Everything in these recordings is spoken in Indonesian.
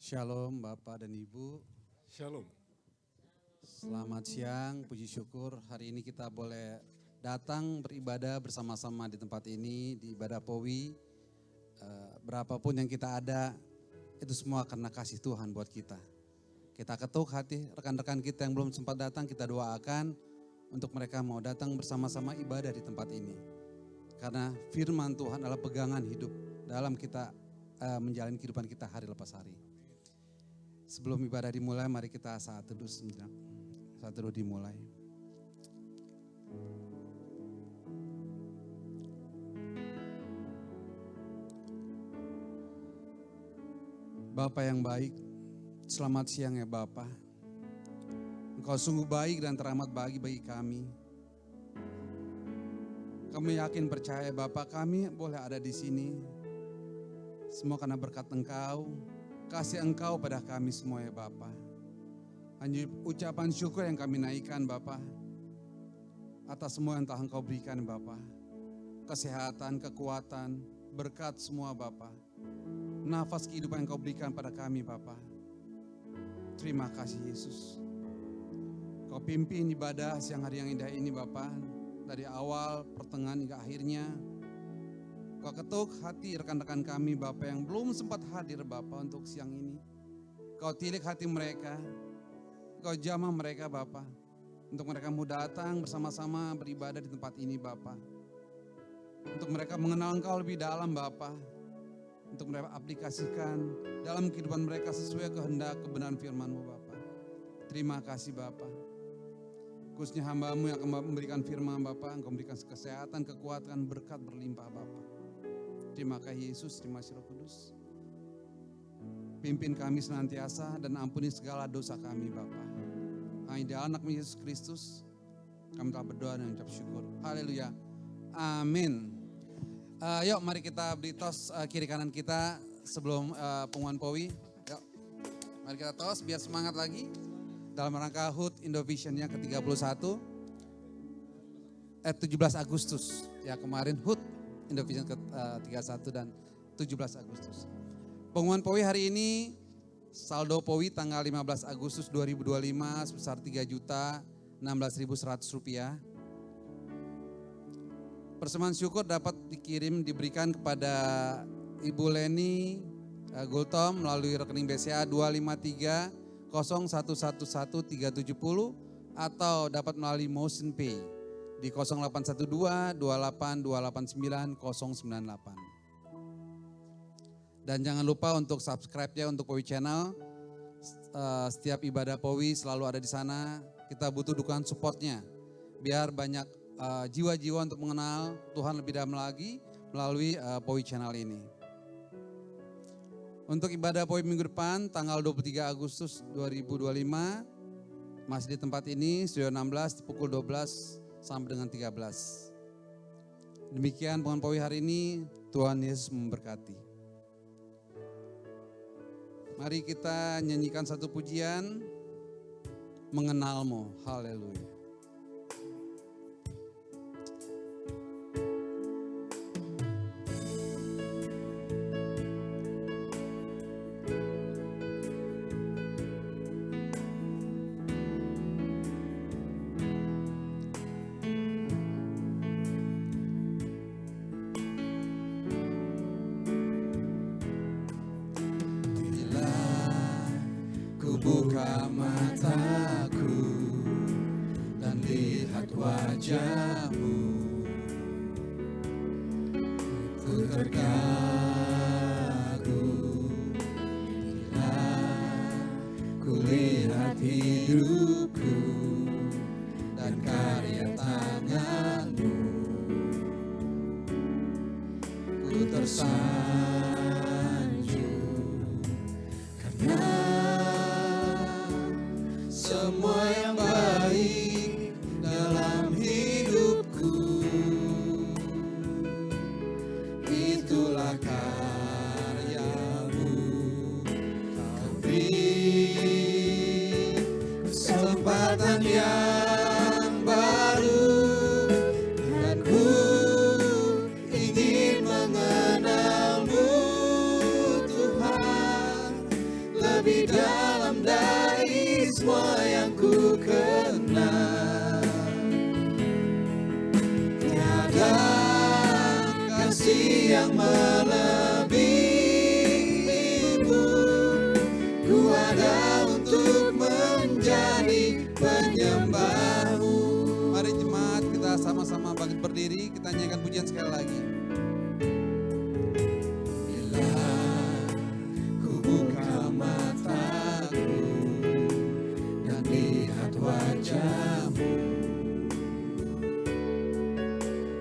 Shalom Bapak dan Ibu. Shalom. Selamat siang, puji syukur hari ini kita boleh datang beribadah bersama-sama di tempat ini, di ibadah Powi. Berapapun yang kita ada, itu semua karena kasih Tuhan buat kita. Kita ketuk hati rekan-rekan kita yang belum sempat datang, kita doakan untuk mereka mau datang bersama-sama ibadah di tempat ini. Karena firman Tuhan adalah pegangan hidup dalam kita menjalani kehidupan kita hari lepas hari. Sebelum ibadah dimulai, mari kita saat teduh sejenak. Saat teduh dimulai. Bapa yang baik, selamat siang ya Bapa. Engkau sungguh baik dan teramat bagi kami. Kami yakin percaya Bapa, kami boleh ada di sini. Semua karena berkat Engkau. Kasih Engkau pada kami semua ya Bapa. Hanya ucapan syukur yang kami naikkan Bapa. Atas semua yang telah Engkau berikan Bapa. Kesehatan, kekuatan, berkat semua Bapa. Nafas kehidupan yang Engkau berikan pada kami Bapa. Terima kasih Yesus. Kau pimpin ibadah siang hari yang indah ini Bapa. Dari awal, pertengahan hingga akhirnya. Kau ketuk hati rekan-rekan kami Bapa yang belum sempat hadir Bapa untuk siang ini. Kau tilik hati mereka, Kau jamah mereka Bapa. Untuk mereka mau datang bersama-sama beribadah di tempat ini Bapa. Untuk mereka mengenal Engkau lebih dalam Bapa. Untuk mereka aplikasikan dalam kehidupan mereka sesuai kehendak kebenaran firman-Mu Bapa. Terima kasih Bapa. Khususnya hamba-Mu yang akan memberikan firman Bapa, Engkau memberikan kesehatan, kekuatan, berkat berlimpah Bapa. Terima kasih Yesus, terima kasih Roh Kudus. Pimpin kami senantiasa dan ampuni segala dosa kami Bapa. Hanya di anak-Mu Yesus Kristus, kami telah berdoa dan ucap syukur. Haleluya. Amin. Yuk mari kita beri tos kiri kanan kita sebelum pengumuman Powi. Yuk, mari kita tos biar semangat lagi. Dalam rangka HUT Indovision yang ke-31. 17 Agustus. Ya kemarin HUT Indovision ke-31 dan 17 Agustus. Pengumuman Powi hari ini, saldo Powi tanggal 15 Agustus 2025 sebesar Rp3.016.100. Persembahan syukur dapat diberikan kepada Ibu Leni Gultom melalui rekening BCA 253 0111 370 atau dapat melalui Motion Pay di 0812 28 289 098. Dan jangan lupa untuk subscribe-nya untuk Powi Channel. Setiap ibadah Powi selalu ada di sana. Kita butuh dukungan support-nya. Biar banyak jiwa-jiwa untuk mengenal Tuhan lebih dalam lagi melalui Powi Channel ini. Untuk ibadah Powi minggu depan tanggal 23 Agustus 2025 masih di tempat ini Studio 16 pukul 12 sampai dengan 13. Demikian pengumuman Powi hari ini. Tuhan Yesus memberkati. Mari kita nyanyikan satu pujian, Mengenal-Mu. Haleluya. Buka mataku dan lihat wajah-Mu, ku terkagum bila ku lihat hidupku dan karya tangan-Mu, ku tersanjung karena semua yang baik dalam hidupku, itulah karya-Mu. Kau beri kesempatan yang baru dan ku ingin mengenal-Mu Tuhan. lebih dalam dari semua yang ku kenal. Tiada kasih yang melebihimu, ku ada untuk menjadi penyembahmu. Mari jemaat kita sama-sama bangkit berdiri, kita nyanyikan pujian sekali lagi. Bila ku buka mataku dan lihat wajahmu,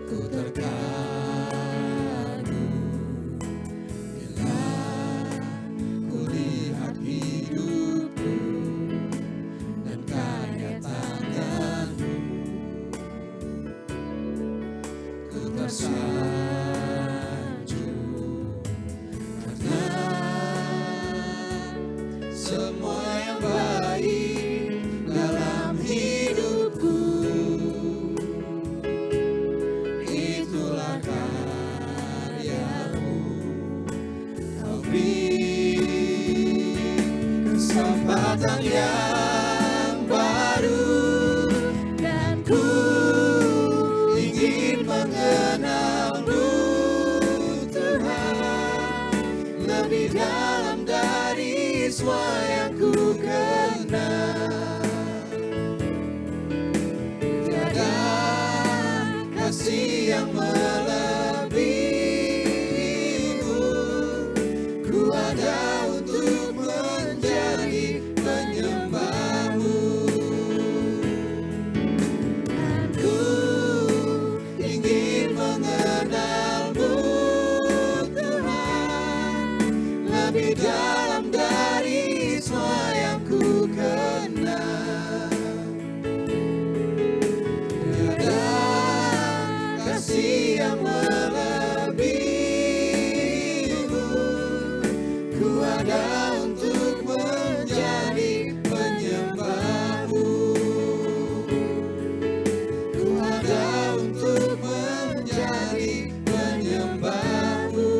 ku terkagum. Bila ku lihat hidupku dan karya tanganmu, ku tersanjung karena semua yang baik dalam hidupku, itulah karyamu. Kau beri kesempatan yang baru, dan ku ingin mengenalmu, Tuhan, lebih dalam dari semua yang ku kenal. Tiada kasih yang melebihimu, ku ada untuk menjadi penyembahmu. Dan ku ingin mengenalmu, Tuhan, lebih dalam dari semua yang ku kenal. Tiada kasih yang melebihimu, ku ada untuk menjadi penyembahmu. Ku ada untuk menjadi penyembahmu.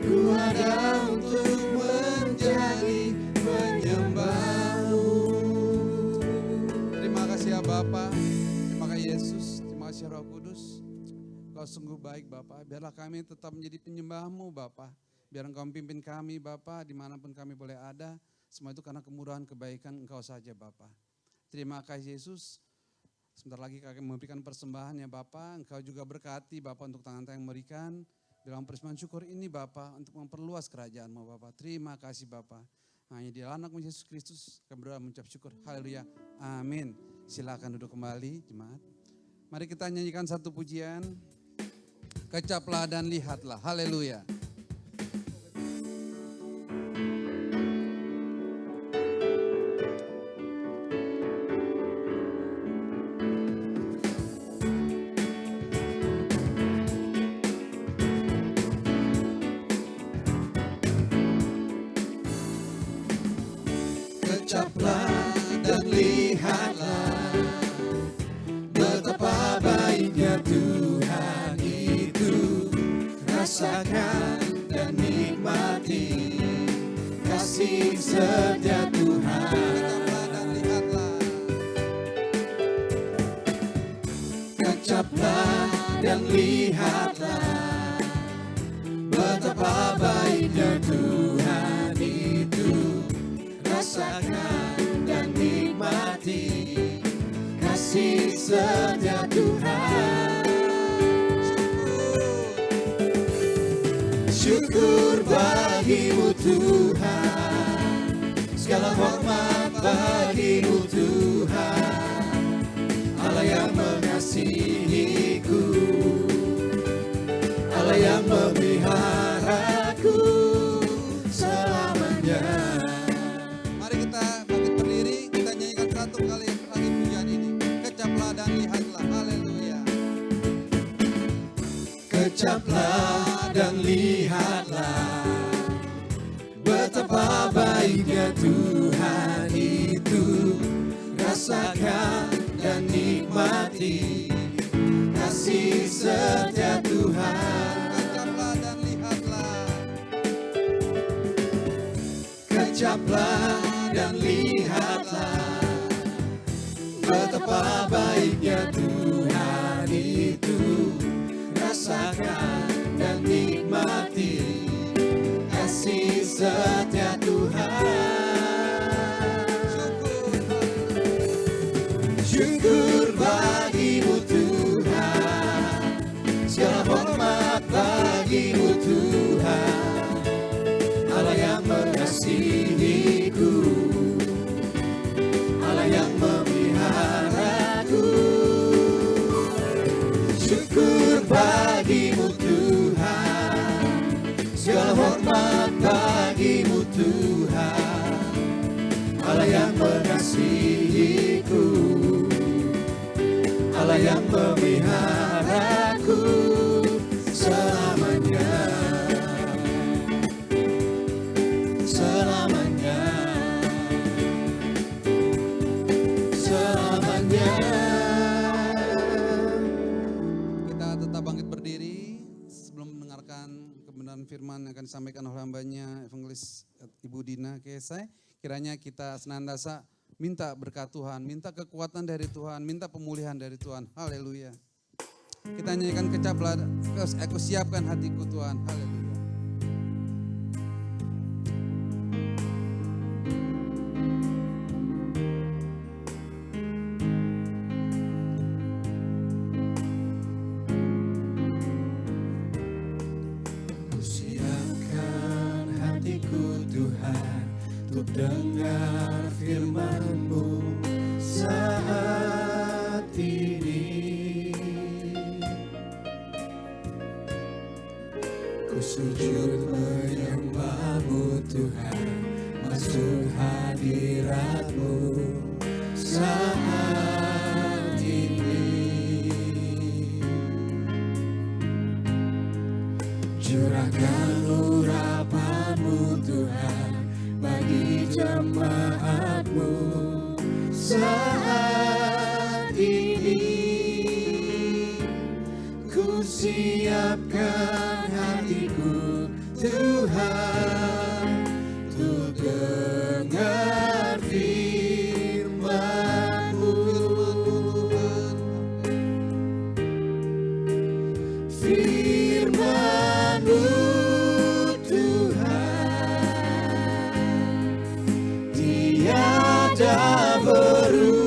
Ku ada untuk menjadi penyembahmu. Terima kasih ya Bapa, terima kasih Yesus, terima kasih Roh Kudus. Kau sungguh baik Bapa, biarlah kami tetap menjadi penyembah-Mu Bapa. Biar Engkau pimpin kami Bapa, dimanapun kami boleh ada. Semua itu karena kemurahan kebaikan Engkau saja Bapa. Terima kasih Yesus. Sebentar lagi kami memberikan persembahan ya Bapa. Engkau juga berkati Bapa untuk tangan-tangan yang memberikan. Bilang persembahan syukur ini Bapa untuk memperluas kerajaan-Mu Bapa. Terima kasih Bapa. Hanya di anak-Mu Yesus Kristus kami berdoa mengucap syukur. Haleluya. Amin. Silakan duduk kembali jemaat. Mari kita nyanyikan satu pujian. Kecaplah dan lihatlah. Haleluya. Kecaplah dan lihatlah betapa baiknya Tuhan itu. Rasakan dan nikmati kasih setia Tuhan. Kecaplah dan lihatlah betapa baiknya Tuhan itu. Rasakan dan nikmati kasih setia Tuhan. Syukur bagimu Tuhan, segala hormat bagimu Tuhan, Allah yang mengasihiku, Allah yang memeliharaku selamanya. Mari kita bangkit berdiri, kita nyanyikan satu kali lagi pujian ini. Kecaplah dan lihatlah. Haleluya. Kecaplah dan lihatlah betapa baiknya Tuhan itu. Rasakan dan nikmati kasih setia Tuhan. Kecaplah dan lihatlah. ucaplah dan lihatlah betapa baiknya Tuhan itu. Rasakan dan nikmati kasih setia Tuhan. Syukur bagimu Tuhan, segala hormat bagimu Tuhan, Allah yang mengasihiku, Allah yang memeliharaku. Syukur bagimu Tuhan, segala hormat bagimu Tuhan, Allah yang mengasihiku, Allah yang memeliharaku selamanya, selamanya, selamanya. Kita tetap bangkit berdiri sebelum mendengarkan kebenaran firman yang akan disampaikan oleh hambanya Evangelis Ibu Dina Kesai. Kiranya kita senantiasa minta berkat Tuhan, minta kekuatan dari Tuhan, minta pemulihan dari Tuhan. Haleluya. Kita nyanyikan kecaplah, aku siapkan hatiku Tuhan. Haleluya. Siapkan hatiku Tuhan untuk dengar firman-Mu saat ini. Ku sujud menyembah-Mu Tuhan, masuk hadirat-Mu saat ini. Curahkan urapan-Mu Tuhan bagi jemaat-Mu saat ini. Ku siapkan hatiku Tuhan untuk dengar firman-Mu. Firman-Mu tiada berubah,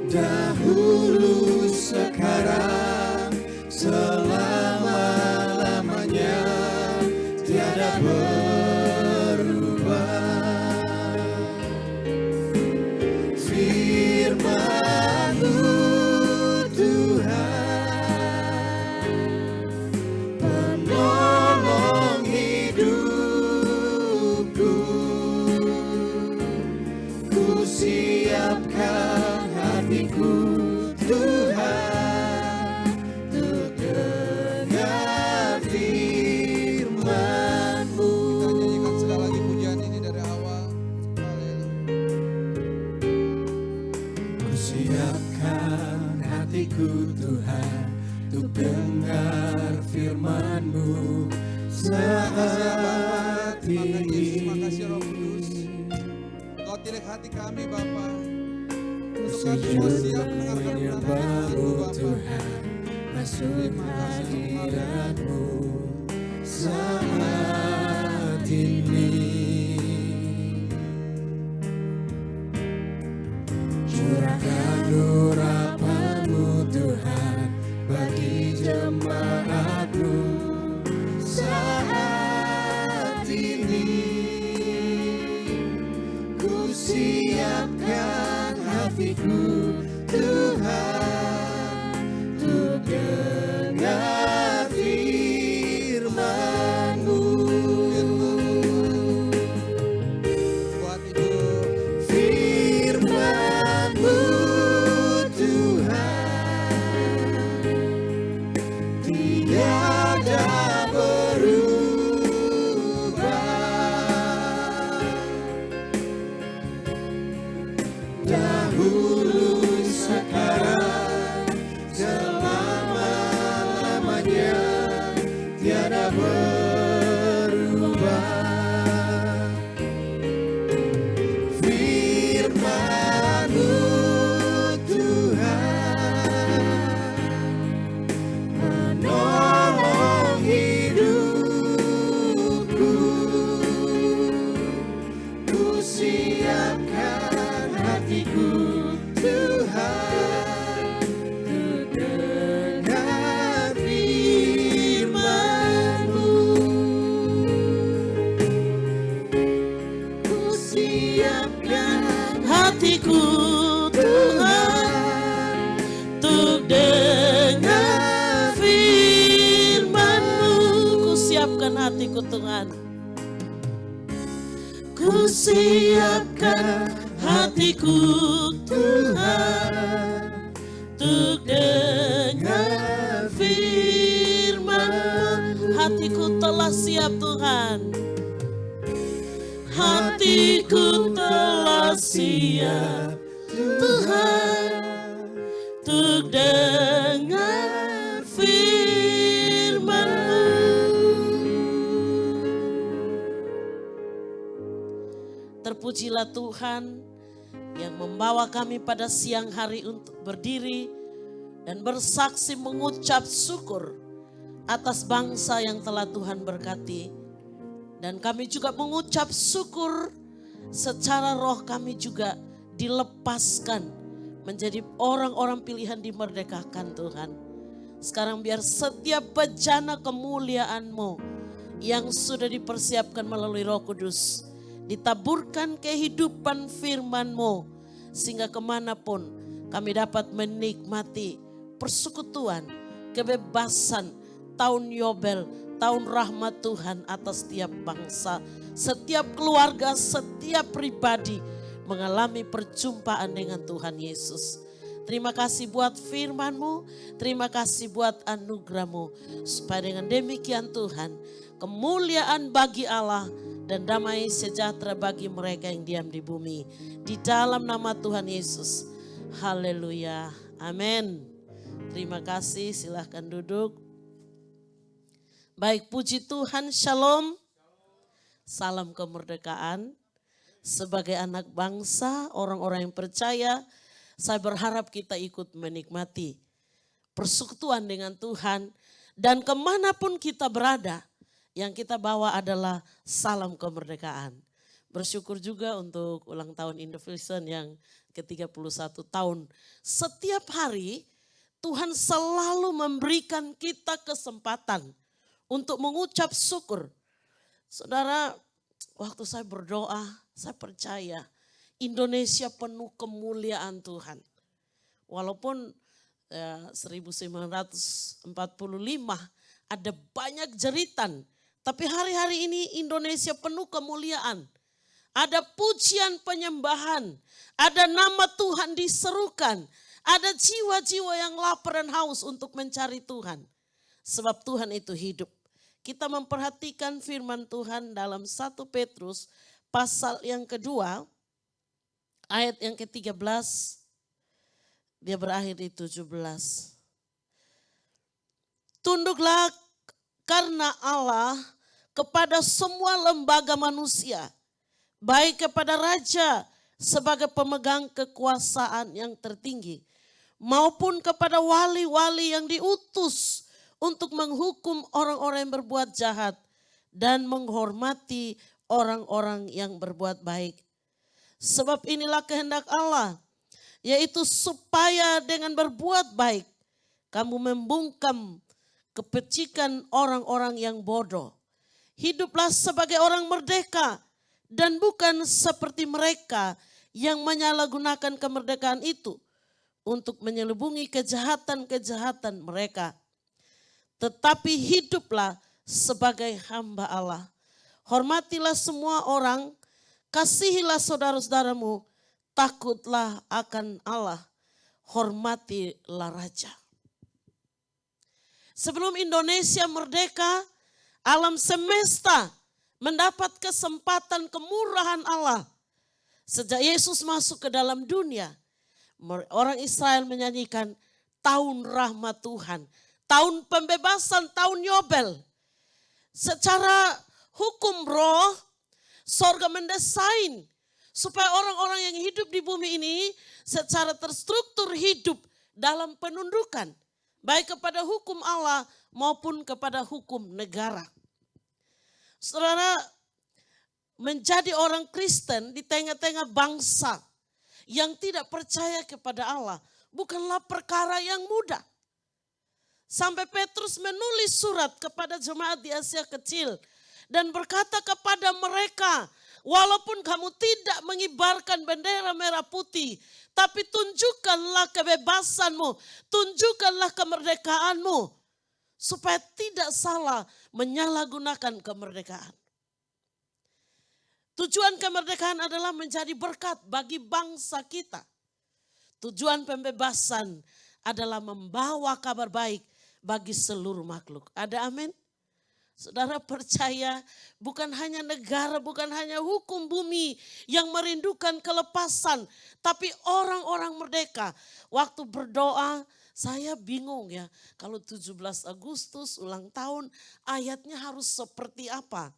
dahulu sekarang selama-lamanya tiada berubah. Firman-Mu Tuhan, penolong hidupku. Ku siapkan hatiku Tuhan untuk dengar firman-Mu. Kita nyanyikan sekali lagi pujian ini dari awal. Haleluya. Ku siapkan hatiku Tuhan untuk dengar firman-Mu saat ini. Terima kasih Roh Kudus. Kau tilik hati kami Bapa. Untuk kami semua Sujud siap mendengarkan menyembah-Mu Bapa. Tuhan, masuk hadirat-Mu saat ini. Curahkan urapan-Mu Tuhan bagi jemaat-Mu saat ini. Ku siapkan hatiku Tuhan untuk dengar firman-Mu. Buat Ibu Firman-Mu Tuhan tiada berubah, dahulu sekarang hatiku Tuhan. Ku siapkan Hatiku Tuhan untuk dengar firman-Mu. Hatiku telah siap Tuhan. Hatiku telah siap Tuhan untuk dengar firman-Mu. Terpujilah Tuhan yang membawa kami pada siang hari untuk berdiri dan bersaksi mengucap syukur atas bangsa yang telah Tuhan berkati. Dan kami juga mengucap syukur secara roh kami juga dilepaskan menjadi orang-orang pilihan dimerdekakan Tuhan. Sekarang biar setiap bejana kemuliaan-Mu yang sudah dipersiapkan melalui Roh Kudus ditaburkan kehidupan firman-Mu sehingga kemanapun kami dapat menikmati persekutuan, kebebasan, tahun Yobel, tahun rahmat Tuhan atas setiap bangsa, setiap keluarga, setiap pribadi mengalami perjumpaan dengan Tuhan Yesus. Terima kasih buat firman-Mu, terima kasih buat anugerah-Mu. Supaya dengan demikian Tuhan, kemuliaan bagi Allah dan damai sejahtera bagi mereka yang diam di bumi. Di dalam nama Tuhan Yesus. Haleluya. Amin. Terima kasih, silahkan duduk. Baik, puji Tuhan, shalom. Salam kemerdekaan. Sebagai anak bangsa, orang-orang yang percaya, saya berharap kita ikut menikmati persekutuan dengan Tuhan. Dan kemanapun kita berada, yang kita bawa adalah salam kemerdekaan. Bersyukur juga untuk ulang tahun Indovision yang ke-31 tahun. Setiap hari Tuhan selalu memberikan kita kesempatan untuk mengucap syukur. Saudara, waktu saya berdoa, saya percaya Indonesia penuh kemuliaan Tuhan. Walaupun 1945 ada banyak jeritan, tapi hari-hari ini Indonesia penuh kemuliaan. Ada pujian penyembahan, ada nama Tuhan diserukan, ada jiwa-jiwa yang lapar dan haus untuk mencari Tuhan. Sebab Tuhan itu hidup. Kita memperhatikan firman Tuhan dalam 1 Petrus pasal yang kedua, ayat yang ke-13, dia berakhir di 17. Tunduklah karena Allah kepada semua lembaga manusia, baik kepada raja sebagai pemegang kekuasaan yang tertinggi, maupun kepada wali-wali yang diutus untuk menghukum orang-orang yang berbuat jahat dan menghormati orang-orang yang berbuat baik. Sebab inilah kehendak Allah, yaitu supaya dengan berbuat baik kamu membungkam kepecikan orang-orang yang bodoh. Hiduplah sebagai orang merdeka dan bukan seperti mereka yang menyalahgunakan kemerdekaan itu untuk menyelubungi kejahatan-kejahatan mereka. Tetapi hiduplah sebagai hamba Allah. Hormatilah semua orang, kasihilah saudara-saudaramu, takutlah akan Allah, hormatilah raja. Sebelum Indonesia merdeka, alam semesta mendapat kesempatan kemurahan Allah. Sejak Yesus masuk ke dalam dunia, orang Israel menyanyikan tahun rahmat Tuhan, tahun pembebasan, tahun Yobel. Secara hukum roh, sorga mendesain supaya orang-orang yang hidup di bumi ini secara terstruktur hidup dalam penundukan. Baik kepada hukum Allah maupun kepada hukum negara. Saudara, menjadi orang Kristen di tengah-tengah bangsa yang tidak percaya kepada Allah bukanlah perkara yang mudah. Sampai Petrus menulis surat kepada jemaat di Asia Kecil dan berkata kepada mereka, walaupun kamu tidak mengibarkan bendera merah putih, tapi tunjukkanlah kebebasanmu, tunjukkanlah kemerdekaanmu, supaya tidak salah menyalahgunakan kemerdekaan. Tujuan kemerdekaan adalah menjadi berkat bagi bangsa kita. Tujuan pembebasan adalah membawa kabar baik bagi seluruh makhluk. Ada amin? Saudara percaya bukan hanya negara, bukan hanya hukum bumi yang merindukan kelepasan. Tapi orang-orang merdeka. Waktu berdoa saya bingung ya. Kalau 17 Agustus ulang tahun ayatnya harus seperti apa?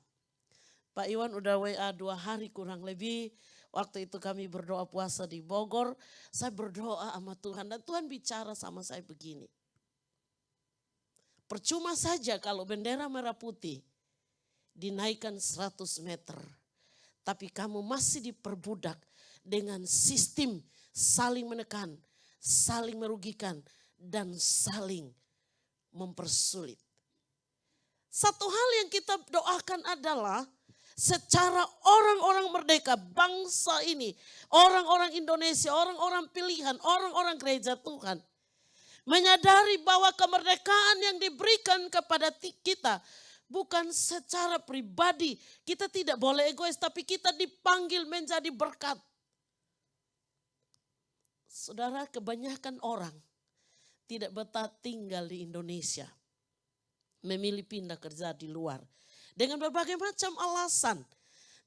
Pak Iwan udah WA 2 hari kurang lebih. Waktu itu kami berdoa puasa di Bogor. Saya berdoa sama Tuhan dan Tuhan bicara sama saya begini. Percuma saja kalau bendera merah putih dinaikkan 100 meter. Tapi kamu masih diperbudak dengan sistem saling menekan, saling merugikan, dan saling mempersulit. Satu hal yang kita doakan adalah secara orang-orang merdeka, bangsa ini, orang-orang Indonesia, orang-orang pilihan, orang-orang gereja Tuhan. Menyadari bahwa kemerdekaan yang diberikan kepada kita bukan secara pribadi. Kita tidak boleh egois, tapi kita dipanggil menjadi berkat. Saudara, kebanyakan orang tidak betah tinggal di Indonesia. Memilih pindah kerja di luar. Dengan berbagai macam alasan.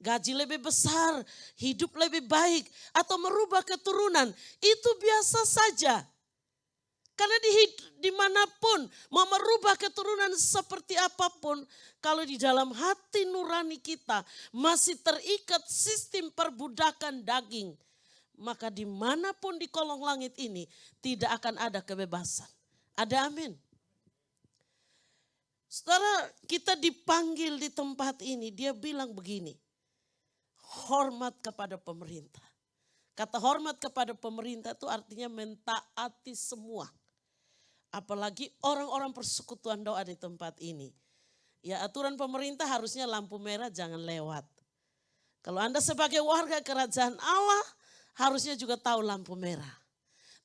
Gaji lebih besar, hidup lebih baik, atau merubah keturunan. Itu biasa saja. Karena dimanapun mau merubah keturunan seperti apapun. Kalau di dalam hati nurani kita masih terikat sistem perbudakan daging. Maka dimanapun di kolong langit ini tidak akan ada kebebasan. Ada amin. Saudara, kita dipanggil di tempat ini, dia bilang begini, hormat kepada pemerintah. Kata hormat kepada pemerintah itu artinya mentaati semua. Apalagi orang-orang persekutuan doa di tempat ini. Ya, aturan pemerintah harusnya lampu merah jangan lewat. Kalau Anda sebagai warga kerajaan Allah, harusnya juga tahu lampu merah.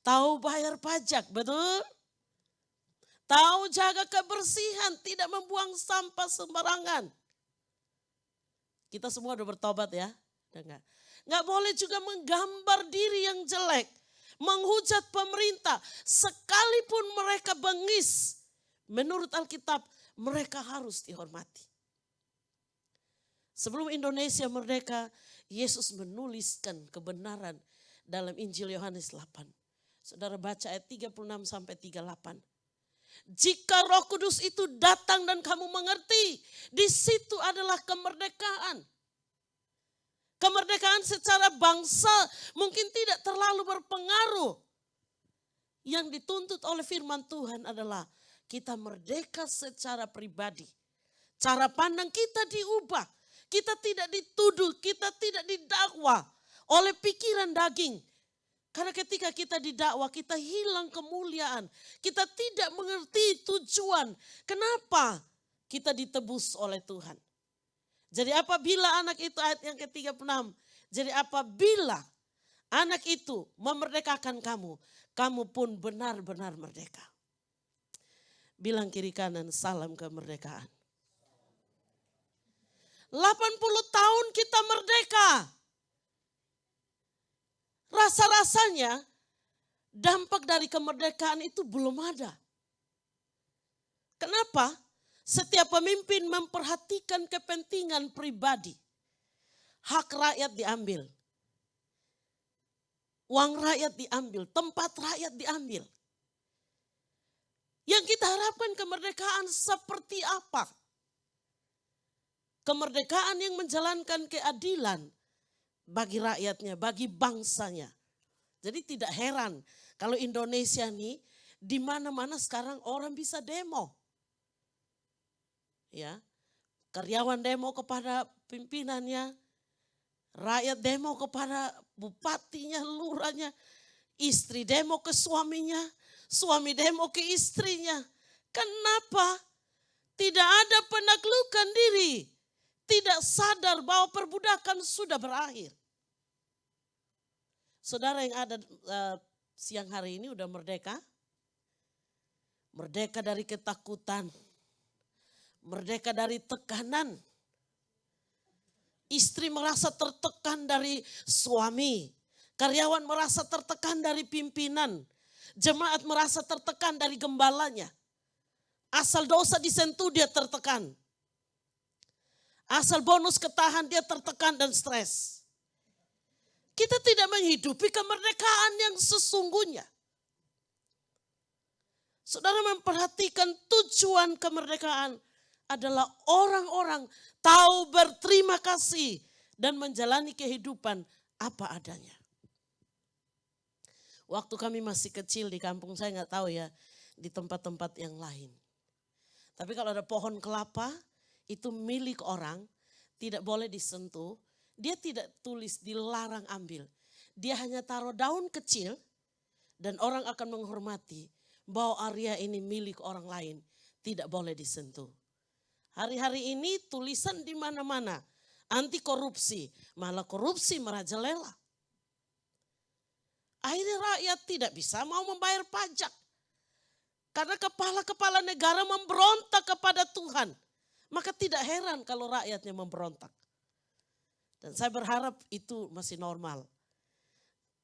Tahu bayar pajak, betul? Tahu jaga kebersihan, tidak membuang sampah sembarangan. Kita semua udah bertobat ya. Nggak boleh juga menggambar diri yang jelek. Menghujat pemerintah. Sekalipun mereka bengis. Menurut Alkitab mereka harus dihormati. Sebelum Indonesia merdeka, Yesus menuliskan kebenaran dalam Injil Yohanes 8. Saudara baca ayat 36 sampai 38. Jika Roh Kudus itu datang dan kamu mengerti, di situ adalah kemerdekaan. Kemerdekaan secara bangsa mungkin tidak terlalu berpengaruh. Yang dituntut oleh firman Tuhan adalah kita merdeka secara pribadi. Cara pandang kita diubah. Kita tidak dituduh, kita tidak didakwa oleh pikiran daging. Karena ketika kita didakwa, kita hilang kemuliaan. Kita tidak mengerti tujuan. Kenapa kita ditebus oleh Tuhan. Jadi apabila anak itu, ayat yang ke-36. Jadi apabila anak itu memerdekakan kamu, kamu pun benar-benar merdeka. Bilang kiri kanan, salam kemerdekaan. 80 tahun kita merdeka. Rasa-rasanya dampak dari kemerdekaan itu belum ada. Kenapa? Setiap pemimpin memperhatikan kepentingan pribadi. Hak rakyat diambil. Uang rakyat diambil, tempat rakyat diambil. Yang kita harapkan kemerdekaan seperti apa? Kemerdekaan yang menjalankan keadilan bagi rakyatnya, bagi bangsanya. Jadi tidak heran kalau Indonesia nih di mana-mana sekarang orang bisa demo. Ya. Karyawan demo kepada pimpinannya, rakyat demo kepada bupatinya, lurahnya, istri demo ke suaminya, suami demo ke istrinya. Kenapa? Tidak ada penaklukan diri. Tidak sadar bahwa perbudakan sudah berakhir. Saudara yang ada siang hari ini udah merdeka. Merdeka dari ketakutan. merdeka dari tekanan. Istri merasa tertekan dari suami. Karyawan merasa tertekan dari pimpinan. Jemaat merasa tertekan dari gembalanya. Asal dosa disentuh dia tertekan. Asal bonus ketahan dia tertekan dan stres. Kita tidak menghidupi kemerdekaan yang sesungguhnya. Saudara memperhatikan tujuan kemerdekaan adalah orang-orang tahu berterima kasih dan menjalani kehidupan apa adanya. Waktu kami masih kecil di kampung, saya nggak tahu ya di tempat-tempat yang lain. Tapi kalau ada pohon kelapa itu milik orang, tidak boleh disentuh. Dia tidak tulis dilarang ambil. Dia hanya taruh daun kecil dan orang akan menghormati bahwa area ini milik orang lain, tidak boleh disentuh. Hari-hari ini tulisan di mana-mana, anti korupsi, malah korupsi merajalela. Akhirnya rakyat tidak bisa mau membayar pajak. Karena kepala-kepala negara memberontak kepada Tuhan. Maka tidak heran kalau rakyatnya memberontak. Dan saya berharap itu masih normal.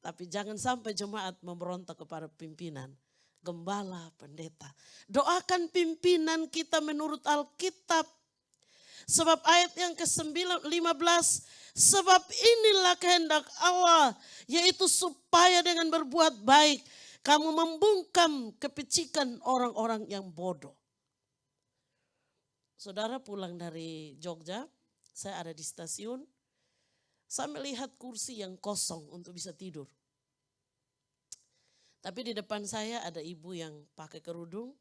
Tapi jangan sampai jemaat memberontak kepada pimpinan. Gembala, pendeta. Doakan pimpinan kita menurut Alkitab. Sebab ayat yang ke-15, sebab inilah kehendak Allah, yaitu supaya dengan berbuat baik, kamu membungkam kepicikan orang-orang yang bodoh. Saudara pulang dari Jogja, saya ada di stasiun, saya melihat kursi yang kosong untuk bisa tidur. Tapi di depan saya ada ibu yang pakai kerudung.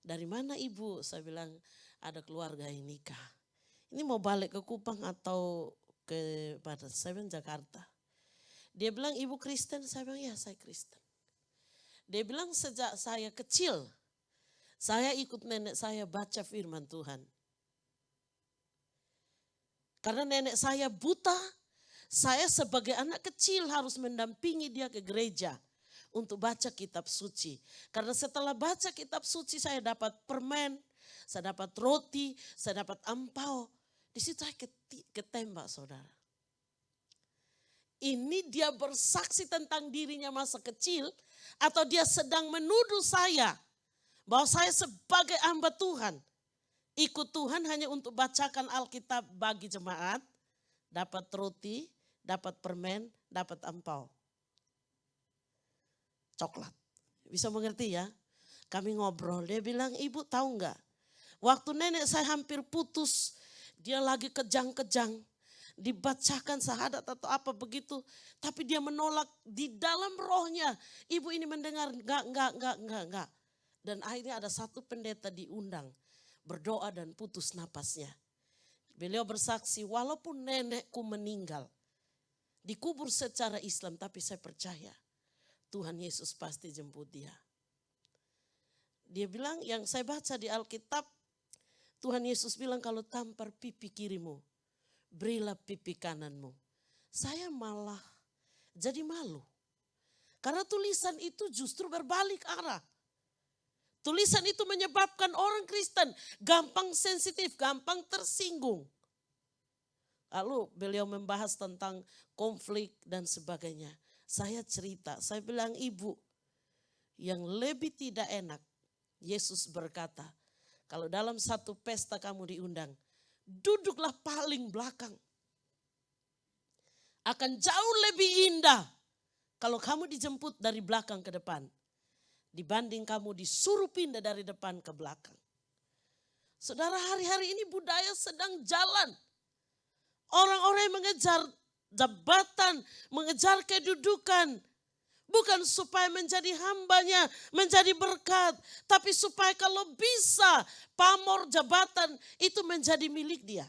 Dari mana ibu? Saya bilang ada keluarga yang nikah. Ini mau balik ke Kupang atau ke Barat? Saya bilang Jakarta. Dia bilang ibu Kristen, saya bilang ya saya Kristen. Dia bilang sejak saya kecil, saya ikut nenek saya baca firman Tuhan. Karena nenek saya buta, saya sebagai anak kecil harus mendampingi dia ke gereja untuk baca kitab suci. Karena setelah baca kitab suci saya dapat permen, saya dapat roti, saya dapat ampau. Di situ saya ketembak saudara. Ini dia bersaksi tentang dirinya masa kecil atau dia sedang menuduh saya bahwa saya sebagai hamba Tuhan ikut Tuhan hanya untuk bacakan Alkitab bagi jemaat, dapat roti, dapat permen, dapat ampau. Coklat. Bisa mengerti ya? Kami ngobrol, dia bilang ibu tahu enggak? Waktu nenek saya hampir putus, dia lagi kejang-kejang. Dibacakan syahadat atau apa begitu. Tapi dia menolak di dalam rohnya. Ibu ini mendengar enggak. Dan akhirnya ada satu pendeta diundang. Berdoa dan putus napasnya. Beliau bersaksi walaupun nenekku meninggal. Dikubur secara Islam tapi saya percaya. Tuhan Yesus pasti jemput dia. Dia bilang yang saya baca di Alkitab. Tuhan Yesus bilang kalau tampar pipi kirimu, berilah pipi kananmu. Saya malah jadi malu. Karena tulisan itu justru berbalik arah. Tulisan itu menyebabkan orang Kristen gampang sensitif, gampang tersinggung. Lalu beliau membahas tentang konflik dan sebagainya. Saya cerita, saya bilang ibu yang lebih tidak enak. Yesus berkata, kalau dalam satu pesta kamu diundang, duduklah paling belakang. Akan jauh lebih indah kalau kamu dijemput dari belakang ke depan. Dibanding kamu disuruh pindah dari depan ke belakang. Saudara, hari-hari ini budaya sedang jalan. Orang-orang yang mengejar jabatan, mengejar kedudukan. Bukan supaya menjadi hambanya, menjadi berkat. Tapi supaya kalau bisa pamor jabatan itu menjadi milik dia.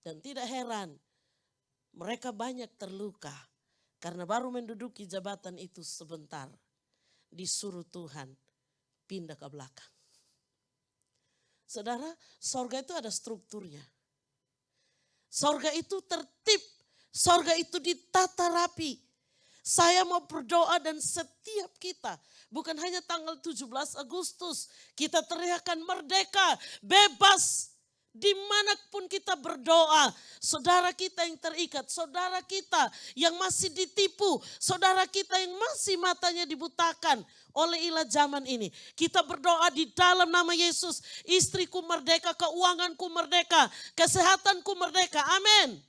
Dan tidak heran mereka banyak terluka. Karena baru menduduki jabatan itu sebentar. Disuruh Tuhan pindah ke belakang. Saudara, sorga itu ada strukturnya. Sorga itu tertib. Sorga itu ditata rapi. Saya mau berdoa dan setiap kita, bukan hanya tanggal 17 Agustus, kita teriakan merdeka, bebas. Dimanapun kita berdoa, saudara kita yang terikat, saudara kita yang masih ditipu, saudara kita yang masih matanya dibutakan oleh ilah zaman ini. Kita berdoa di dalam nama Yesus, istriku merdeka, keuanganku merdeka, kesehatanku merdeka, amin.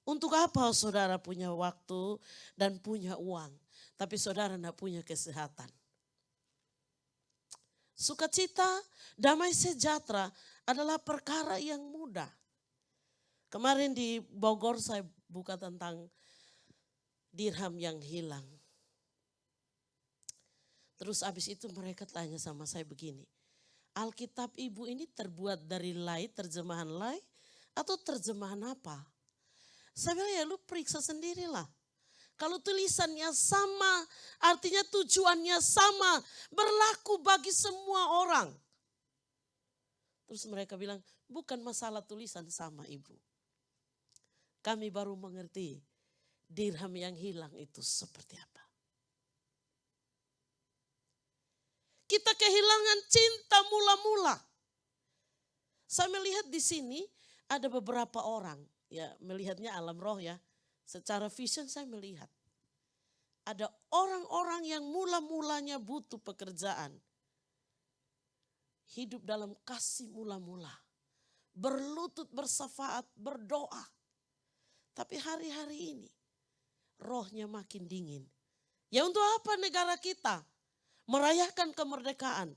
Untuk apa saudara punya waktu dan punya uang, tapi saudara tidak punya kesehatan? Sukacita, damai sejahtera adalah perkara yang mudah. Kemarin di Bogor saya buka tentang dirham yang hilang. Terus abis itu mereka tanya sama saya begini, Alkitab ibu ini terbuat dari lay, terjemahan lay atau terjemahan apa? Saya bilang ya lu periksa sendirilah. Kalau tulisannya sama, artinya tujuannya sama, berlaku bagi semua orang. Terus mereka bilang, bukan masalah tulisan sama ibu. Kami baru mengerti dirham yang hilang itu seperti apa. Kita kehilangan cinta mula-mula. Saya melihat di sini ada beberapa orang, ya melihatnya alam roh ya. Secara vision saya melihat ada orang-orang yang mula-mulanya butuh pekerjaan. Hidup dalam kasih mula-mula. Berlutut, bersafaat, berdoa. Tapi hari-hari ini rohnya makin dingin. Ya untuk apa negara kita merayakan kemerdekaan?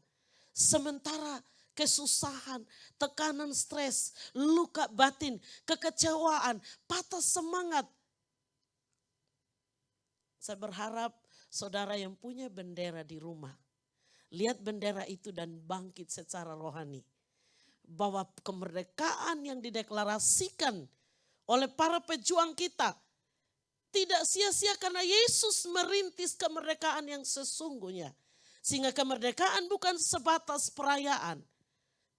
Sementara kesusahan, tekanan stres, luka batin, kekecewaan, patah semangat. Saya berharap saudara yang punya bendera di rumah, lihat bendera itu dan bangkit secara rohani. Bahwa kemerdekaan yang dideklarasikan oleh para pejuang kita tidak sia-sia karena Yesus merintis kemerdekaan yang sesungguhnya. Sehingga kemerdekaan bukan sebatas perayaan,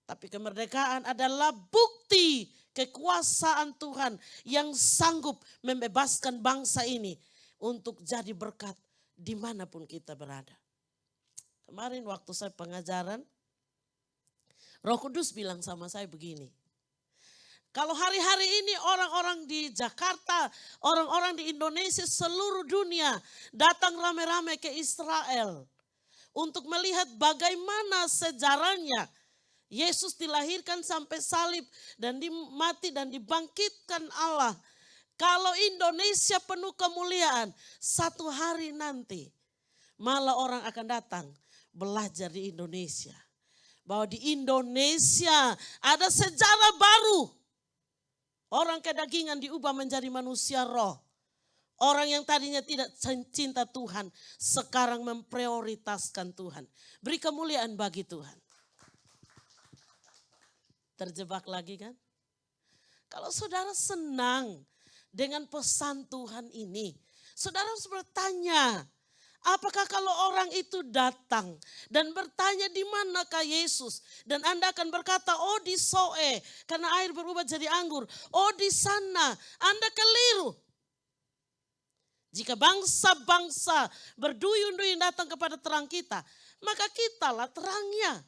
tapi kemerdekaan adalah bukti kekuasaan Tuhan yang sanggup membebaskan bangsa ini untuk jadi berkat dimanapun kita berada. Kemarin waktu saya pengajaran, Roh Kudus bilang sama saya begini. Kalau hari-hari ini orang-orang di Jakarta, orang-orang di Indonesia, seluruh dunia datang rame-rame ke Israel untuk melihat bagaimana sejarahnya Yesus dilahirkan sampai salib dan mati dan dibangkitkan Allah. Kalau Indonesia penuh kemuliaan, satu hari nanti malah orang akan datang belajar di Indonesia. Bahwa di Indonesia ada sejarah baru. Orang kedagingan diubah menjadi manusia roh. Orang yang tadinya tidak cinta Tuhan, sekarang memprioritaskan Tuhan. Beri kemuliaan bagi Tuhan. Terjebak lagi kan? Kalau saudara senang dengan pesan Tuhan ini, saudara harus bertanya, apakah kalau orang itu datang dan bertanya di manakah Yesus, dan Anda akan berkata, oh di Soe, karena air berubah jadi anggur, oh di sana, Anda keliru. Jika bangsa-bangsa berduyun-duyun datang kepada terang kita, maka kitalah terangnya,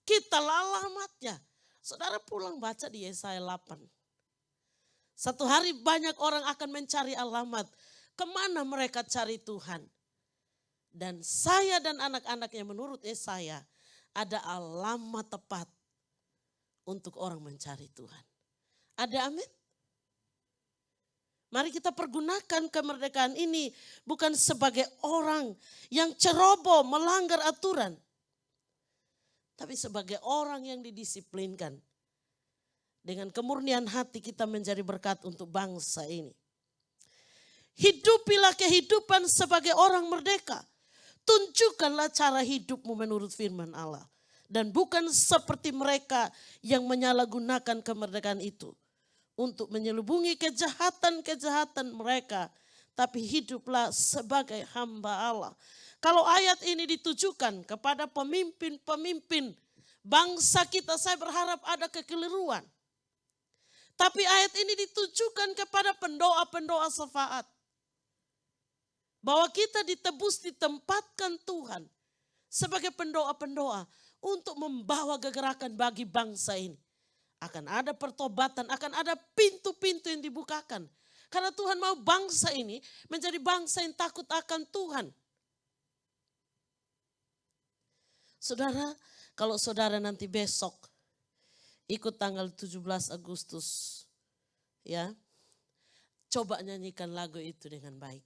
kitalah alamatnya. Saudara pulang baca di Yesaya 8. Satu hari banyak orang akan mencari alamat. Kemana mereka cari Tuhan? Dan saya dan anak-anaknya menurut Yesaya ada alamat tepat untuk orang mencari Tuhan. Ada amin? Mari kita pergunakan kemerdekaan ini bukan sebagai orang yang ceroboh melanggar aturan. Tapi sebagai orang yang didisiplinkan. Dengan kemurnian hati kita menjadi berkat untuk bangsa ini. Hidupilah kehidupan sebagai orang merdeka. Tunjukkanlah cara hidupmu menurut firman Allah. Dan bukan seperti mereka yang menyalahgunakan kemerdekaan itu. Untuk menyelubungi kejahatan-kejahatan mereka. Tapi hiduplah sebagai hamba Allah. Kalau ayat ini ditujukan kepada pemimpin-pemimpin bangsa kita, saya berharap ada kekeliruan. Tapi ayat ini ditujukan kepada pendoa-pendoa syafaat. Bahwa kita ditebus, ditempatkan Tuhan sebagai pendoa-pendoa untuk membawa kegerakan bagi bangsa ini. Akan ada pertobatan, akan ada pintu-pintu yang dibukakan. Karena Tuhan mau bangsa ini menjadi bangsa yang takut akan Tuhan. Saudara, kalau saudara nanti besok ikut tanggal 17 Agustus, ya, coba nyanyikan lagu itu dengan baik.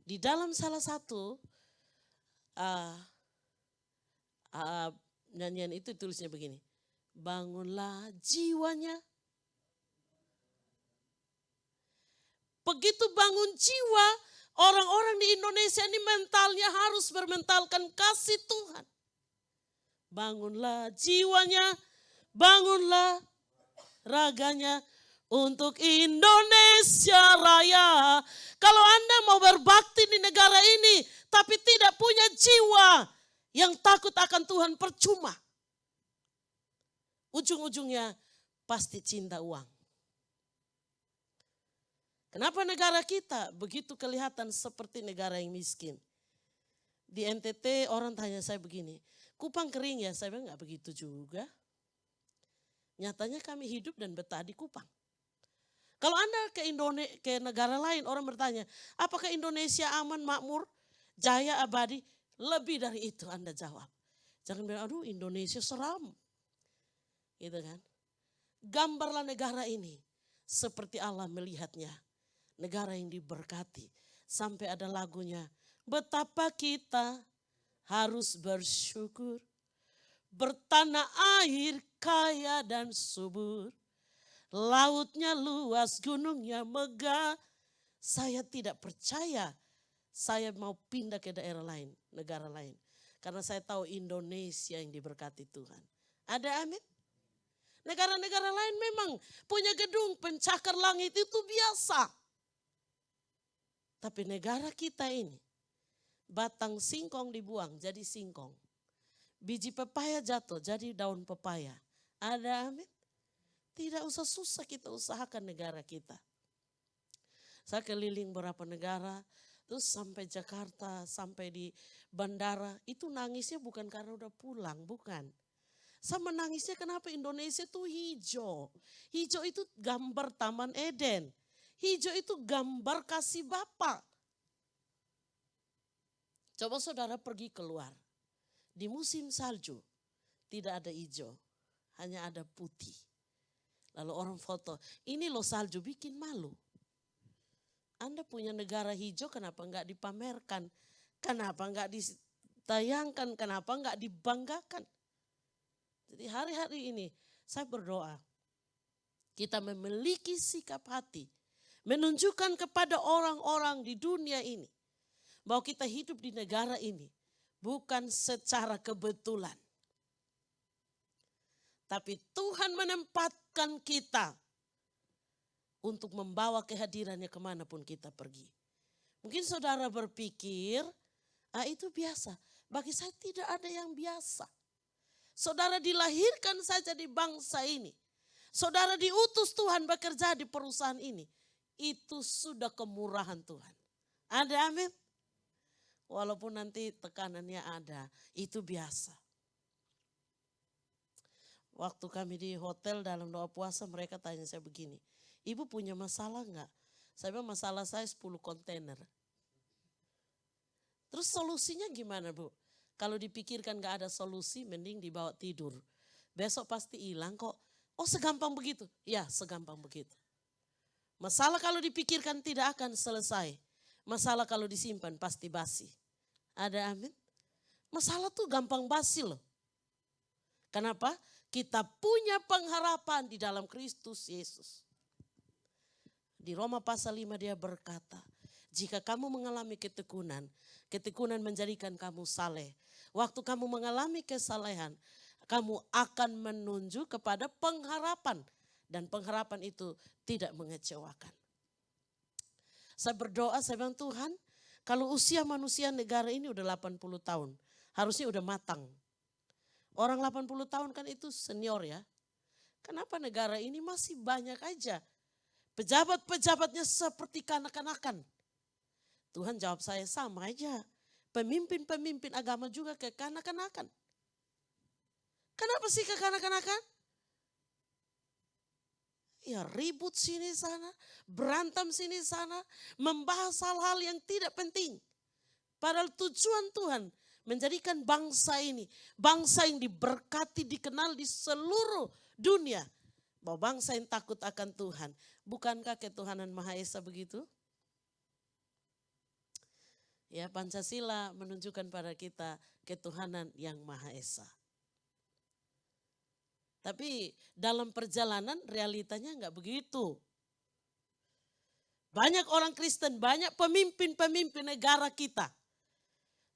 Di dalam salah satu nyanyian itu tulisnya begini. Bangunlah jiwanya. Begitu bangun jiwa, orang-orang di Indonesia ini mentalnya harus bermentalkan kasih Tuhan. Bangunlah jiwanya, bangunlah raganya untuk Indonesia Raya. Kalau Anda mau berbakti di negara ini, tapi tidak punya jiwa yang takut akan Tuhan, percuma. Ujung-ujungnya pasti cinta uang. Kenapa negara kita begitu kelihatan seperti negara yang miskin? Di NTT orang tanya saya begini, Kupang kering ya? Saya bilang enggak begitu juga. Nyatanya kami hidup dan betah di Kupang. Kalau Anda ke negara lain, orang bertanya, apakah Indonesia aman, makmur, jaya, abadi? Lebih dari itu Anda jawab. Jangan bilang, aduh Indonesia seram. Gitu kan. Gambarlah negara ini seperti Allah melihatnya. Negara yang diberkati. Sampai ada lagunya, betapa kita harus bersyukur. Bertanah air kaya dan subur. Lautnya luas, gunungnya megah. Saya tidak percaya saya mau pindah ke daerah lain, negara lain. Karena saya tahu Indonesia yang diberkati Tuhan. Ada amin? Negara-negara lain memang punya gedung pencakar langit itu biasa. Tapi negara kita ini, batang singkong dibuang jadi singkong. Biji pepaya jatuh jadi daun pepaya. Ada amin? Tidak usah susah kita usahakan negara kita. Saya keliling beberapa negara, terus sampai Jakarta, sampai di bandara, itu nangisnya bukan karena udah pulang, bukan. Saya menangisnya kenapa Indonesia itu hijau. Hijau itu gambar Taman Eden. Hijau itu gambar kasih Bapa. Coba saudara pergi keluar. Di musim salju tidak ada hijau, hanya ada putih. Lalu orang foto, ini loh salju, bikin malu. Anda punya negara hijau, kenapa enggak dipamerkan? Kenapa enggak ditayangkan? Kenapa enggak dibanggakan? Jadi hari-hari ini saya berdoa, kita memiliki sikap hati, menunjukkan kepada orang-orang di dunia ini, bahwa kita hidup di negara ini bukan secara kebetulan. Tapi Tuhan menempatkan kita untuk membawa kehadirannya kemanapun kita pergi. Mungkin saudara berpikir, itu biasa. Bagi saya tidak ada yang biasa. Saudara dilahirkan saja di bangsa ini. Saudara diutus Tuhan bekerja di perusahaan ini. Itu sudah kemurahan Tuhan. Ada amin? Walaupun nanti tekanannya ada, itu biasa. Waktu kami di hotel dalam doa puasa mereka tanya saya begini, Ibu punya masalah enggak? Saya bilang masalah saya 10 kontainer. Terus solusinya gimana Bu? Kalau dipikirkan enggak ada solusi mending dibawa tidur. Besok pasti hilang kok. Oh segampang begitu? Ya segampang begitu. Masalah kalau dipikirkan tidak akan selesai. Masalah kalau disimpan pasti basi. Ada amin? Masalah tuh gampang basi loh. Kenapa? Kita punya pengharapan di dalam Kristus Yesus. Di Roma pasal 5 dia berkata, jika kamu mengalami ketekunan, ketekunan menjadikan kamu saleh. Waktu kamu mengalami kesalehan, kamu akan menunjuk kepada pengharapan. Dan pengharapan itu tidak mengecewakan. Saya berdoa, saya bilang Tuhan, kalau usia manusia negara ini udah 80 tahun, harusnya udah matang. Orang 80 tahun kan itu senior ya. Kenapa negara ini masih banyak aja pejabat-pejabatnya seperti kanak-kanakan? Tuhan jawab saya, sama aja. Pemimpin-pemimpin agama juga kekanak-kanakan. Kenapa sih kekanak-kanakan? Ya ribut sini sana, berantem sini sana, membahas hal-hal yang tidak penting. Padahal tujuan Tuhan menjadikan bangsa ini, bangsa yang diberkati, dikenal di seluruh dunia. Bahwa bangsa yang takut akan Tuhan. Bukankah ketuhanan Maha Esa begitu? Ya, Pancasila menunjukkan pada kita ketuhanan yang Maha Esa. Tapi dalam perjalanan realitanya enggak begitu. Banyak orang Kristen, banyak pemimpin-pemimpin negara kita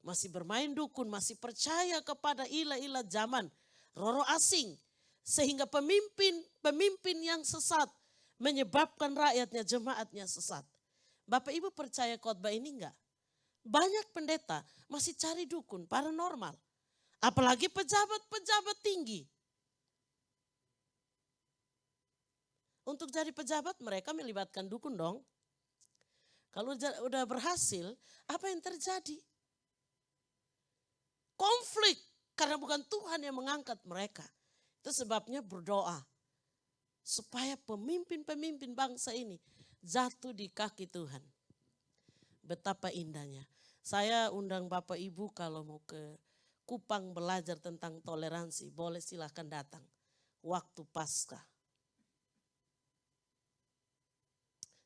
masih bermain dukun, masih percaya kepada ilah-ilah zaman, roro asing. Sehingga pemimpin yang sesat menyebabkan rakyatnya, jemaatnya sesat. Bapak Ibu percaya khotbah ini enggak? Banyak pendeta masih cari dukun, paranormal. Apalagi pejabat-pejabat tinggi. Untuk jadi pejabat mereka melibatkan dukun dong. Kalau udah berhasil, apa yang terjadi? Konflik, karena bukan Tuhan yang mengangkat mereka. Itu sebabnya berdoa. Supaya pemimpin-pemimpin bangsa ini jatuh di kaki Tuhan. Betapa indahnya. Saya undang Bapak Ibu kalau mau ke Kupang belajar tentang toleransi, boleh silahkan datang. Waktu Paskah.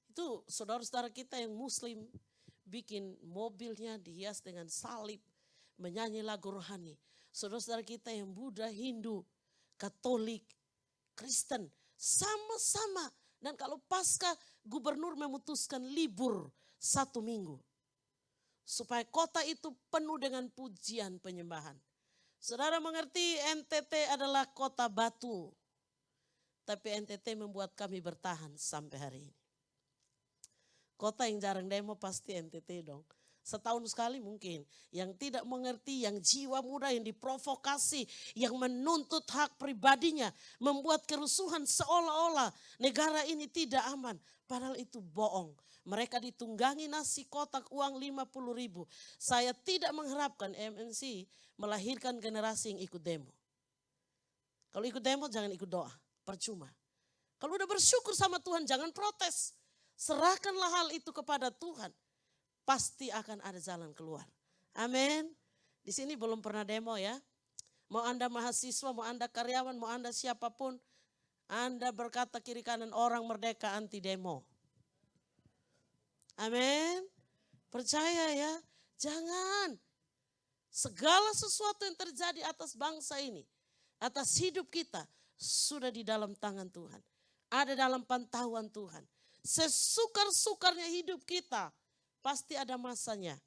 Itu saudara-saudara kita yang Muslim bikin mobilnya dihias dengan salib, menyanyi lagu rohani. Saudara-saudara kita yang Buddha, Hindu, Katolik, Kristen, sama-sama. Dan kalau Paskah, gubernur memutuskan libur 1 minggu. Supaya kota itu penuh dengan pujian penyembahan. Saudara mengerti NTT adalah kota batu. Tapi NTT membuat kami bertahan sampai hari ini. Kota yang jarang demo pasti NTT dong. Setahun sekali mungkin. Yang tidak mengerti, yang jiwa muda yang diprovokasi, yang menuntut hak pribadinya. Membuat kerusuhan seolah-olah negara ini tidak aman. Padahal itu bohong. Mereka ditunggangi nasi kotak uang 50.000. Saya tidak mengharapkan MNC melahirkan generasi yang ikut demo. Kalau ikut demo jangan ikut doa, percuma. Kalau udah bersyukur sama Tuhan jangan protes. Serahkanlah hal itu kepada Tuhan. Pasti akan ada jalan keluar. Amin. Di sini belum pernah demo ya. Mau Anda mahasiswa, mau Anda karyawan, mau Anda siapapun. Anda berkata kiri kanan orang merdeka anti demo. Amin. Percaya ya. Jangan. Segala sesuatu yang terjadi atas bangsa ini. Atas hidup kita. Sudah di dalam tangan Tuhan. Ada dalam pantauan Tuhan. Sesukar-sukarnya hidup kita. Pasti ada masanya.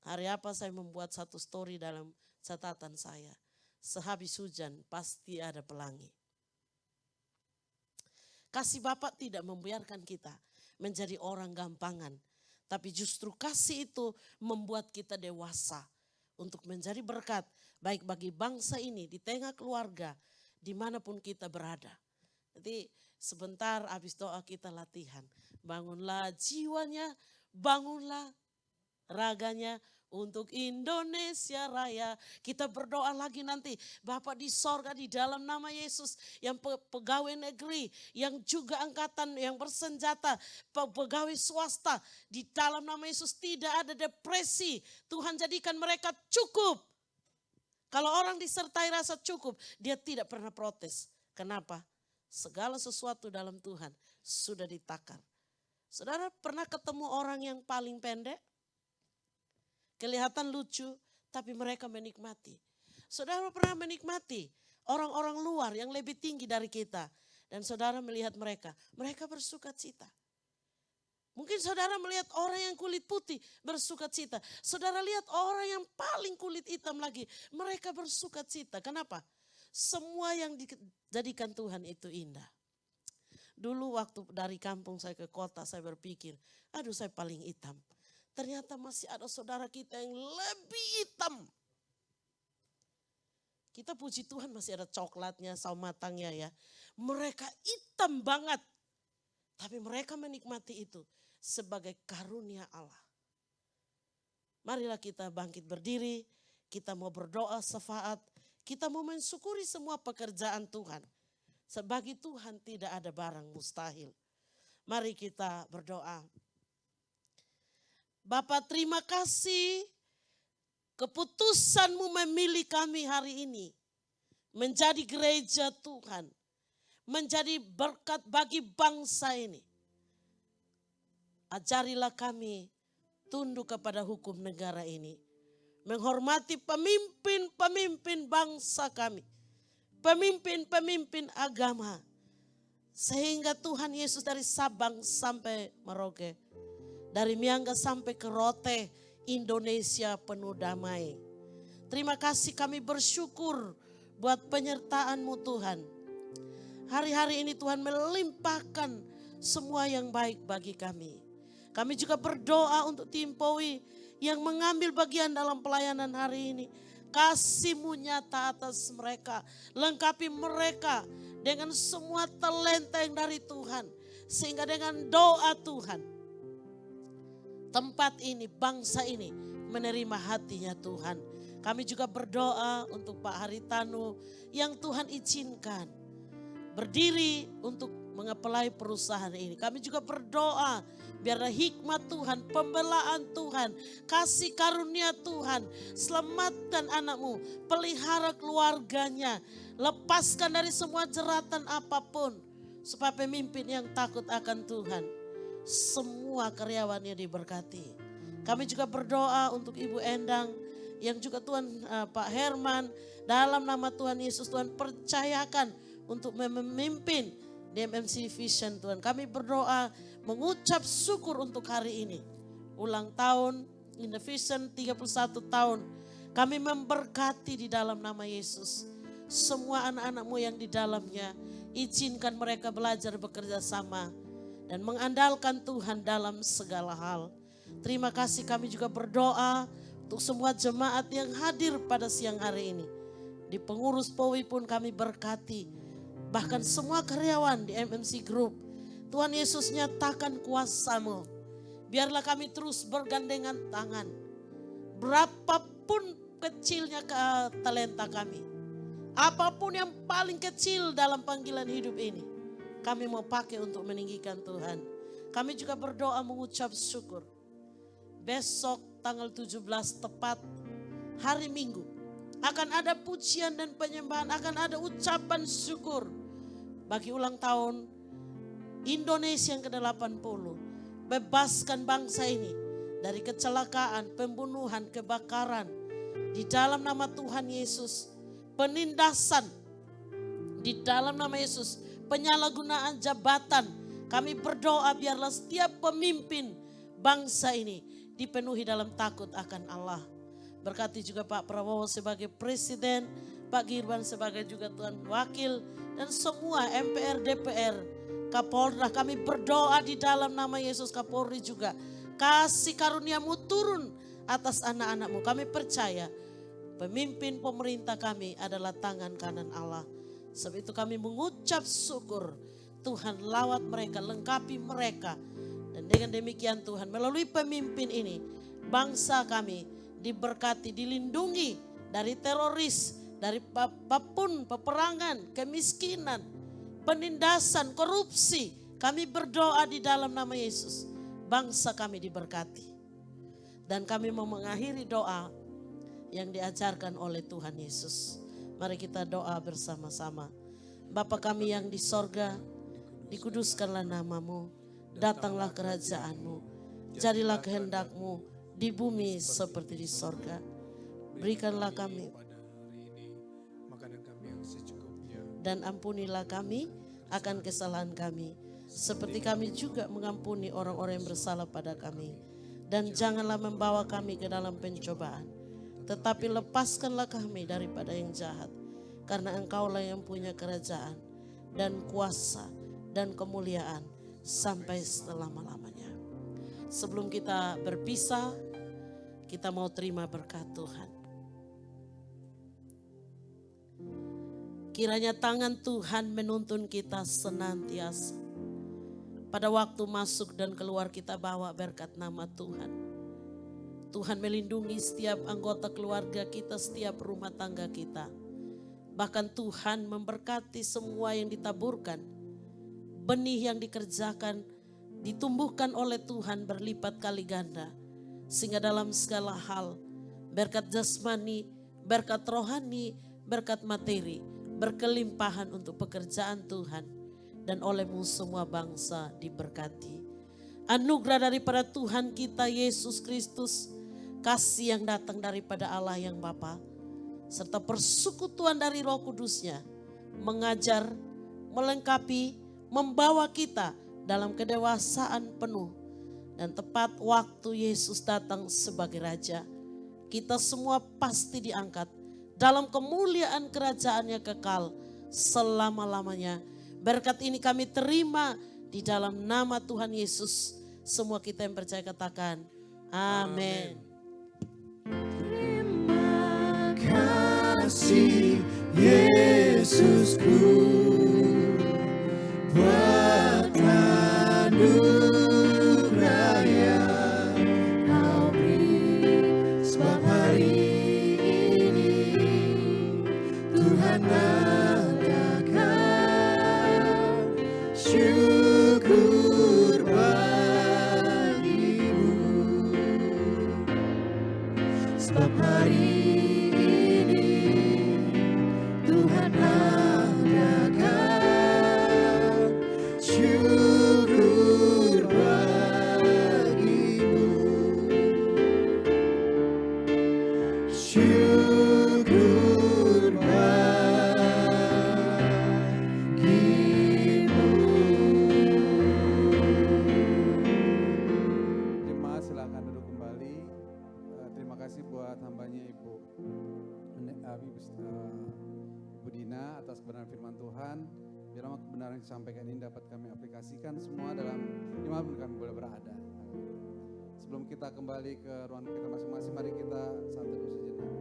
Hari apa saya membuat satu story dalam catatan saya. Sehabis hujan pasti ada pelangi. Kasih Bapa tidak membiarkan kita menjadi orang gampangan. Tapi justru kasih itu membuat kita dewasa. Untuk menjadi berkat baik bagi bangsa ini di tengah keluarga. Dimanapun kita berada. Jadi sebentar habis doa kita latihan. Bangunlah jiwanya, bangunlah raganya untuk Indonesia Raya. Kita berdoa lagi nanti. Bapak di sorga di dalam nama Yesus. Yang pegawai negeri, yang juga angkatan, yang bersenjata, pegawai swasta. Di dalam nama Yesus tidak ada depresi. Tuhan jadikan mereka cukup. Kalau orang disertai rasa cukup, dia tidak pernah protes. Kenapa? Segala sesuatu dalam Tuhan sudah ditakar. Saudara pernah ketemu orang yang paling pendek? Kelihatan lucu, tapi mereka menikmati. Saudara pernah menikmati orang-orang luar yang lebih tinggi dari kita. Dan saudara melihat mereka bersuka cita. Mungkin saudara melihat orang yang kulit putih bersuka cita. Saudara lihat orang yang paling kulit hitam lagi, mereka bersuka cita. Kenapa? Semua yang dijadikan Tuhan itu indah. Dulu waktu dari kampung saya ke kota saya berpikir, aduh saya paling hitam. Ternyata masih ada saudara kita yang lebih hitam. Kita puji Tuhan masih ada coklatnya, saus matangnya ya. Mereka hitam banget. Tapi mereka menikmati itu sebagai karunia Allah. Marilah kita bangkit berdiri. Kita mau berdoa syafaat. Kita mau mensyukuri semua pekerjaan Tuhan. Sebagi Tuhan tidak ada barang mustahil. Mari kita berdoa. Bapa, terima kasih keputusan-Mu memilih kami hari ini menjadi gereja Tuhan, menjadi berkat bagi bangsa ini. Ajarilah kami tunduk kepada hukum negara ini, menghormati pemimpin-pemimpin bangsa kami, pemimpin-pemimpin agama, sehingga Tuhan Yesus dari Sabang sampai Merauke, dari Miangga sampai ke Rote, Indonesia penuh damai. Terima kasih, kami bersyukur buat penyertaan-Mu Tuhan. Hari-hari ini Tuhan melimpahkan semua yang baik bagi kami. Kami juga berdoa untuk tim POWI yang mengambil bagian dalam pelayanan hari ini. Kasih-Mu nyata atas mereka. Lengkapi mereka dengan semua talenta yang dari Tuhan. Sehingga dengan doa Tuhan, tempat ini, bangsa ini menerima hatinya Tuhan. Kami juga berdoa untuk Pak Haritanu yang Tuhan izinkan berdiri untuk mengepelai perusahaan ini. Kami juga berdoa biarlah hikmat Tuhan, pembelaan Tuhan, kasih karunia Tuhan, selamatkan anakmu, pelihara keluarganya, lepaskan dari semua jeratan apapun, supaya pemimpin yang takut akan Tuhan, semua karyawannya diberkati. Kami juga berdoa untuk Ibu Endang yang juga Tuhan Pak Herman, dalam nama Tuhan Yesus Tuhan percayakan untuk memimpin DMMC Vision Tuhan. Kami berdoa mengucap syukur untuk hari ini. Ulang tahun In The Vision 31 tahun. Kami memberkati di dalam nama Yesus. Semua anak-anak-Mu yang di dalamnya, izinkan mereka belajar bekerja sama dan mengandalkan Tuhan dalam segala hal. Terima kasih, kami juga berdoa untuk semua jemaat yang hadir pada siang hari ini. Di pengurus POWI pun kami berkati. Bahkan semua karyawan di MMC Group. Tuhan Yesus nyatakan kuasa-Mu. Biarlah kami terus bergandengan tangan. Berapapun kecilnya talenta kami. Apapun yang paling kecil dalam panggilan hidup ini. Kami mau pakai untuk meninggikan Tuhan. Kami juga berdoa mengucap syukur. Besok tanggal 17 tepat hari Minggu. Akan ada pujian dan penyembahan. Akan ada ucapan syukur. Bagi ulang tahun Indonesia yang ke-80. Bebaskan bangsa ini dari kecelakaan, pembunuhan, kebakaran. Di dalam nama Tuhan Yesus. Penindasan. Di dalam nama Yesus. Penyalahgunaan jabatan. Kami berdoa biarlah setiap pemimpin bangsa ini dipenuhi dalam takut akan Allah. Berkati juga Pak Prabowo sebagai presiden, Pak Girban sebagai juga Tuan Wakil, dan semua MPR, DPR, Kapolda. Kami berdoa di dalam nama Yesus, Kapolri juga. Kasih karunia-Mu turun atas anak-anak-Mu. Kami percaya pemimpin pemerintah kami adalah tangan kanan Allah. Sebab itu kami mengucap syukur. Tuhan lawat mereka, lengkapi mereka. Dan dengan demikian Tuhan melalui pemimpin ini, bangsa kami diberkati, dilindungi dari teroris, dari apapun peperangan, kemiskinan, penindasan, korupsi. Kami berdoa di dalam nama Yesus. Bangsa kami diberkati. Dan kami mau mengakhiri doa yang diajarkan oleh Tuhan Yesus. Mari kita doa bersama-sama. Bapa kami yang di sorga, dikuduskanlah nama-Mu, datanglah kerajaan-Mu, jadilah kehendak-Mu di bumi seperti di sorga. Berikanlah kami dan ampunilah kami akan kesalahan kami, seperti kami juga mengampuni orang-orang yang bersalah pada kami. Dan janganlah membawa kami ke dalam pencobaan, tetapi lepaskanlah kami daripada yang jahat. Karena Engkaulah yang punya kerajaan dan kuasa dan kemuliaan sampai selama-lamanya. Sebelum kita berpisah, kita mau terima berkat Tuhan. Kiranya tangan Tuhan menuntun kita senantiasa. Pada waktu masuk dan keluar kita bawa berkat nama Tuhan. Tuhan melindungi setiap anggota keluarga kita, setiap rumah tangga kita. Bahkan Tuhan memberkati semua yang ditaburkan. Benih yang dikerjakan, ditumbuhkan oleh Tuhan berlipat kali ganda. Sehingga dalam segala hal, berkat jasmani, berkat rohani, berkat materi, berkelimpahan untuk pekerjaan Tuhan. Dan olehmu semua bangsa diberkati. Anugerah daripada Tuhan kita Yesus Kristus, kasih yang datang daripada Allah yang Bapa, serta persekutuan dari Roh Kudusnya, mengajar, melengkapi, membawa kita dalam kedewasaan penuh. Dan tepat waktu Yesus datang sebagai Raja, kita semua pasti diangkat dalam kemuliaan kerajaannya kekal selama-lamanya. Berkat ini kami terima di dalam nama Tuhan Yesus. Semua kita yang percaya katakan, amin. Terima kasih Yesusku buat anugerah yang Kau beri, sebab hari ini Tuhan adakan syukur bagimu, sebab hari ini Tuhan adakan syukur bagimu, syukur bagimu. Jemaat silakan duduk kembali. Terima kasih buat hambanya Ibu Dina atas kebenaran firman Tuhan. Biarlah kebenaran yang disampaikan ini dapat kami aplikasikan semua dalam dimanapun kami boleh berada. Sebelum kita kembali ke ruang kita masing-masing, mari kita saat teduh sejenak.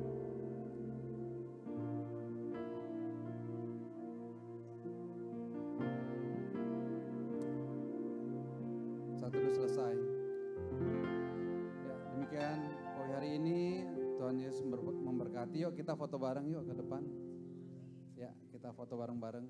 Saat teduh selesai. Ya, demikian pagi hari ini Tuhan Yesus memberkati. Yuk kita foto bareng yuk ke depan. Ya, kita foto bareng-bareng.